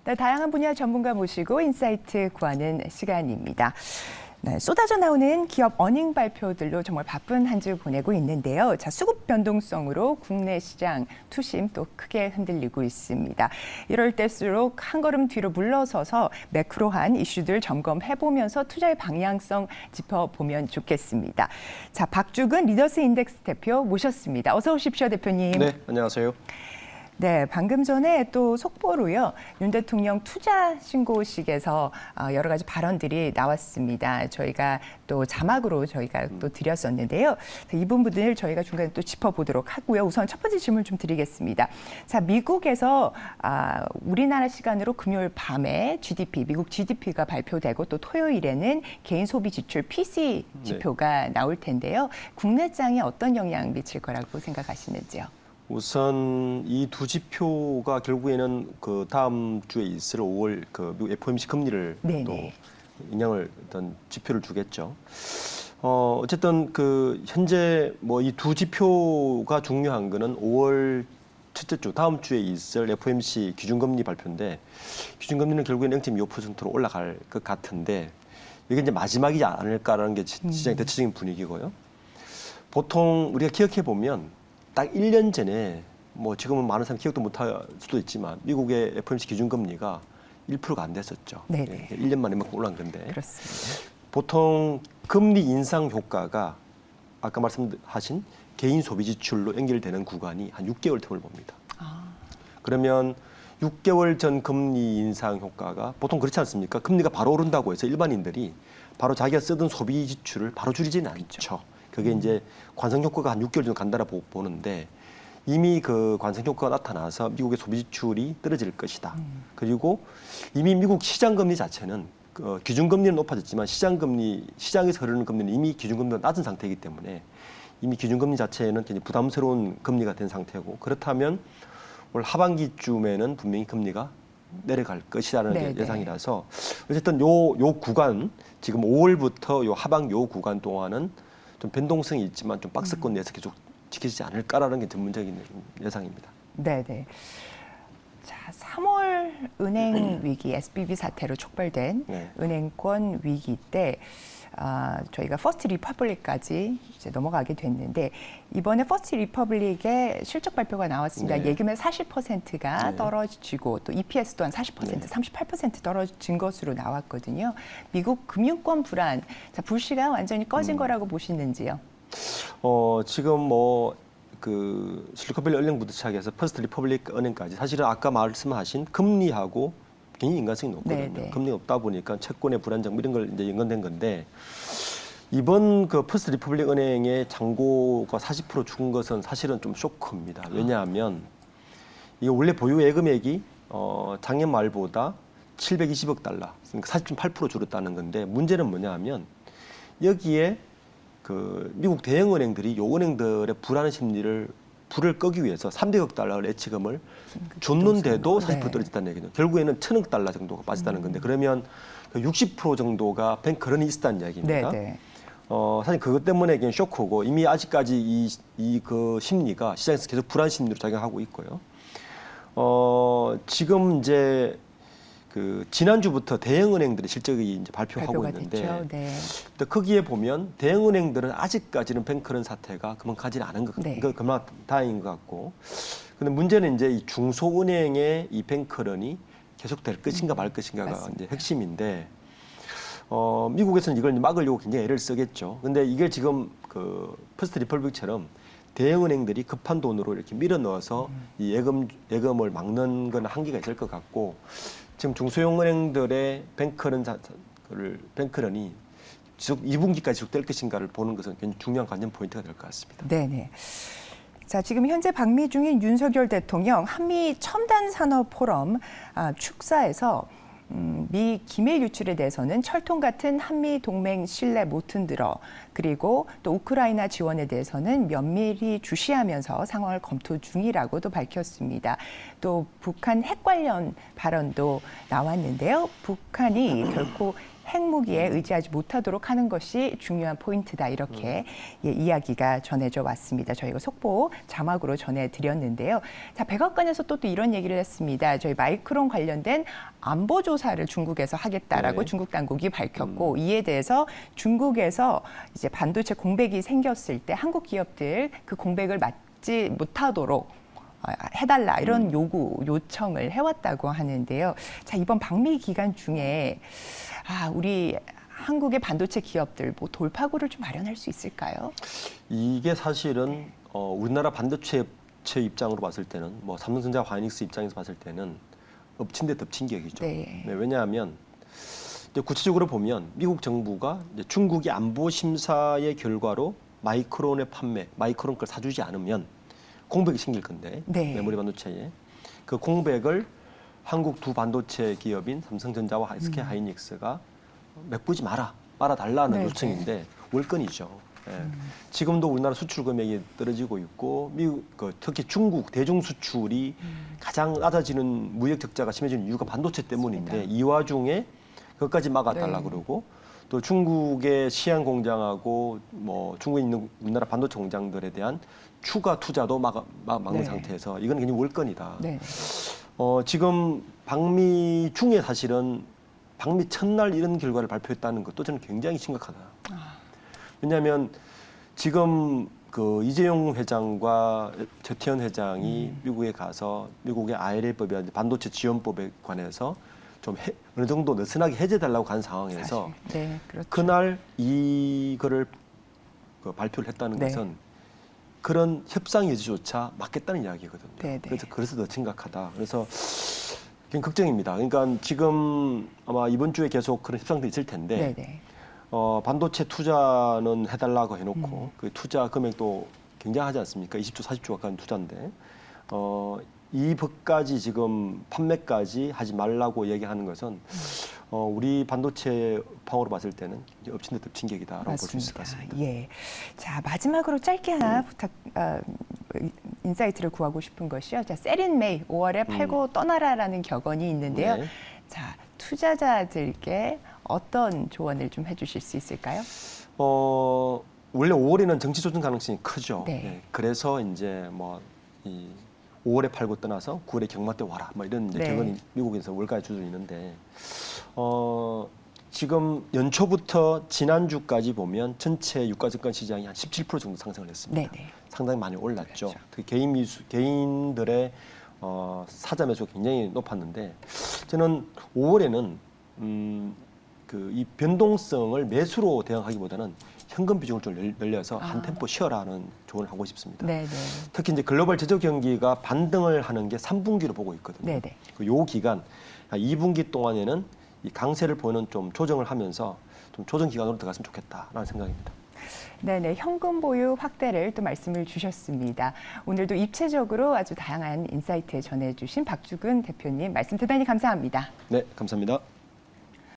네, 다양한 분야 전문가 모시고 인사이트 구하는 시간입니다. 네, 쏟아져 나오는 기업 어닝 발표들로 정말 바쁜 한 주 보내고 있는데요. 자, 수급 변동성으로 국내 시장 투심 또 크게 흔들리고 있습니다. 이럴 때일수록 한 걸음 뒤로 물러서서 매크로한 이슈들 점검해보면서 투자의 방향성 짚어보면 좋겠습니다. 자, 박주근 리더스 인덱스 대표 모셨습니다. 어서 오십시오, 대표님. 네, 안녕하세요. 네, 방금 전에 또 속보로요. 윤 대통령 투자 신고식에서 여러 가지 발언들이 나왔습니다. 저희가 또 자막으로 저희가 또 드렸었는데요. 이 부분들 저희가 중간에 또 짚어보도록 하고요. 우선 첫 번째 질문 좀 드리겠습니다. 자, 미국에서 우리나라 시간으로 금요일 밤에 GDP, 미국 GDP가 발표되고 또 토요일에는 개인 소비 지출 PCE 지표가 나올 텐데요. 국내장에 어떤 영향 미칠 거라고 생각하시는지요? 우선 이 두 지표가 결국에는 그 다음 주에 있을 5월 그 미국 FOMC 금리를 네네. 또 영향을 어떤 지표를 주겠죠. 어쨌든 그 현재 뭐 이 두 지표가 중요한 거는 5월 첫째 주 다음 주에 있을 FOMC 기준금리 발표인데 기준금리는 결국에는 0.25%로 올라갈 것 같은데 이게 이제 마지막이지 않을까라는 게 시장의 대체적인 분위기고요. 보통 우리가 기억해 보면 딱 1년 전에 뭐 지금은 많은 사람이 기억도 못할 수도 있지만 미국의 FOMC 기준금리가 1%가 안 됐었죠. 네네. 1년 만에 막 올라간 건데 그렇습니다. 보통 금리 인상 효과가 아까 말씀하신 개인 소비 지출로 연결되는 구간이 한 6개월 틈을 봅니다. 그러면 6개월 전 금리 인상 효과가 보통 그렇지 않습니까? 금리가 바로 오른다고 해서 일반인들이 바로 자기가 쓰던 소비 지출을 바로 줄이지는 않죠. 그게 이제 관성 효과가 한 6개월 정도 간다고 보는데 이미 그 관성 효과가 나타나서 미국의 소비 지출이 떨어질 것이다. 그리고 이미 미국 시장 금리 자체는 기준 금리는 높아졌지만 시장에서 흐르는 금리는 이미 기준 금리가 낮은 상태이기 때문에 이미 기준 금리 자체는 굉장히 부담스러운 금리가 된 상태고 그렇다면 올 하반기쯤에는 분명히 금리가 내려갈 것이라는 게 예상이라서 어쨌든 요 구간 지금 5월부터 요 하반기 요 구간 동안은 좀 변동성이 있지만 좀 박스권 내에서 계속 지켜지지 않을까라는 게 전문적인 예상입니다. 네네. 자, 3월 은행 위기, SBB 사태로 촉발된 은행권 위기 때 저희가 퍼스트 리퍼블릭까지 이제 넘어가게 됐는데 이번에 퍼스트 리퍼블릭의 실적 발표가 나왔습니다. 예금의 40%가 떨어지고 또 EPS 또한 40%, 38% 떨어진 것으로 나왔거든요. 미국 금융권 불안, 자, 불씨가 완전히 꺼진 거라고 보시는지요? 지금 뭐 그 실리콘밸리 은행부터 시작해서 퍼스트 리퍼블릭 은행까지 사실은 아까 말씀하신 금리하고 굉장히 인간성이 높거든요. 금리가 없다 보니까 채권의 불안정 이런 걸 이제 연관된 건데 이번 그 퍼스트 리퍼블릭 은행의 잔고가 40% 죽은 것은 사실은 좀 쇼크입니다. 왜냐하면 이게 원래 보유 예금액이 작년 말보다 720억 달러, 그러니까 40.8% 줄었다는 건데 문제는 뭐냐하면 여기에 그 미국 대형 은행들이 요 은행들의 불안 심리를 불을 끄기 위해서 300억 달러를 예치금을 줬는데도 40% 떨어졌다는 얘기죠. 결국에는 1,000억 달러 정도가 빠졌다는 건데 그러면 60% 정도가 뱅크런이 있었다는 이야기입니다. 사실 그것 때문에 그냥 쇼크고 이미 아직까지 이 그 심리가 시장에서 계속 불안 심리로 작용하고 있고요. 지금 이제 그 지난주부터 대형은행들의 실적이 이제 발표하고 있는데 거기에 보면 대형은행들은 아직까지는 뱅크런 사태가 그만하지는 않은 것 같아요. 그만 다행인 것 같고. 근데 문제는 이제 이 중소은행의 이 뱅크런이 계속될 것인가 말 것인가가 이제 핵심인데 미국에서는 이걸 막으려고 굉장히 애를 쓰겠죠. 근데 이게 지금 그 퍼스트 리퍼블릭처럼 대형은행들이 급한 돈으로 이렇게 밀어 넣어서 이 예금을 막는 건 한계가 있을 것 같고 지금 중소형 은행들의 뱅크런이 지속 2분기까지 지속될 것인가를 보는 것은 굉장히 중요한 관전 포인트가 될 것 같습니다. 네네. 자, 지금 현재 방미 중인 윤석열 대통령 한미 첨단 산업 포럼 축사에서 미 기밀 유출에 대해서는 철통 같은 한미 동맹 신뢰 못 흔들어 그리고 또 우크라이나 지원에 대해서는 면밀히 주시하면서 상황을 검토 중이라고도 밝혔습니다. 또 북한 핵 관련 발언도 나왔는데요. 북한이 결코 핵무기에 의지하지 못하도록 하는 것이 중요한 포인트다. 이렇게 예, 이야기가 전해져 왔습니다. 저희가 속보 자막으로 전해드렸는데요. 자, 백악관에서 또 이런 얘기를 했습니다. 저희 마이크론 관련된 안보 조사를 중국에서 하겠다라고 네. 중국 당국이 밝혔고 이에 대해서 중국에서 이제 반도체 공백이 생겼을 때 한국 기업들 그 공백을 맞지 못하도록 해달라 이런 요청을 해왔다고 하는데요. 자, 이번 방미 기간 중에 우리 한국의 반도체 기업들 뭐 돌파구를 좀 마련할 수 있을까요? 이게 사실은 우리나라 반도체 업체 입장으로 봤을 때는 뭐 삼성전자, 하이닉스 입장에서 봤을 때는 엎친 데 덮친 격이죠. 네. 네, 왜냐하면 이제 구체적으로 보면 미국 정부가 이제 중국의 안보 심사의 결과로 마이크론의 판매, 마이크론 걸 사주지 않으면 공백이 생길 건데 네. 메모리 반도체에 그 공백을 한국 두 반도체 기업인 삼성전자와 SK 하이닉스가 메꾸지 말아달라는 네, 요청인데 월권이죠. 예. 지금도 우리나라 수출 금액이 떨어지고 있고 미국 특히 중국 대중 수출이 가장 낮아지는 무역 적자가 심해지는 이유가 반도체 때문인데 맞습니다. 이 와중에 그것까지 막아달라 네. 그러고 또 중국의 시안 공장하고 뭐 중국에 있는 우리나라 반도체 공장들에 대한 추가 투자도 막는 네. 상태에서 이건 굉장히 월권이다. 네. 지금 방미 중에 사실은 방미 첫날 이런 결과를 발표했다는 것도 저는 굉장히 심각하다. 왜냐하면 지금 그 이재용 회장과 최태원 회장이 미국에 가서 미국의 IRA법이 반도체 지원법에 관해서 좀 어느 정도 느슨하게 해제달라고 간 상황에서 네, 그렇죠. 그날 이거를 발표를 했다는 네. 것은 그런 협상 여지조차 막겠다는 이야기거든요. 네, 네. 그래서 더 심각하다. 그래서 굉장히 걱정입니다. 그러니까 지금 아마 이번 주에 계속 그런 협상도 있을 텐데 네, 네. 반도체 투자는 해달라고 해놓고 그 투자 금액도 굉장하지 않습니까? 20조, 40조 가까운 투자인데 이 법까지 지금 판매까지 하지 말라고 얘기하는 것은 우리 반도체 업황으로 봤을 때는 이제 엎친 데 덮친 격이다라고 볼 수 있을 것 같습니다. 예. 자, 마지막으로 짧게 하나 인사이트를 구하고 싶은 것이요. 자, 세린메이 5월에 팔고 떠나라라는 격언이 있는데요. 네. 자, 투자자들께 어떤 조언을 좀 해주실 수 있을까요? 원래 5월에는 정치 조정 가능성이 크죠. 네. 네. 그래서 이제 뭐 이 5월에 팔고 떠나서 9월에 경마 때 와라. 뭐 이런 이제 네. 격언이 미국에서 월가에 주어져 있는데 지금 연초부터 지난주까지 보면 전체 유가증권 시장이 한 17% 정도 상승을 했습니다. 네, 네. 상당히 많이 올랐죠. 그렇죠. 그 개인들의 사자 매수가 굉장히 높았는데 저는 5월에는 이 변동성을 매수로 대응하기보다는 현금 비중을 좀 늘려서 한 템포 쉬어라는 조언을 하고 싶습니다. 네, 네. 특히 이제 글로벌 제조 경기가 반등을 하는 게 3분기로 보고 있거든요. 네, 네. 요 기간 2분기 동안에는 이 강세를 보이는 좀 조정을 하면서 좀 조정 기간으로 들어갔으면 좋겠다라는 생각입니다. 네네, 현금 보유 확대를 또 말씀을 주셨습니다. 오늘도 입체적으로 아주 다양한 인사이트 전해주신 박주근 대표님 말씀 대단히 감사합니다. 네, 감사합니다.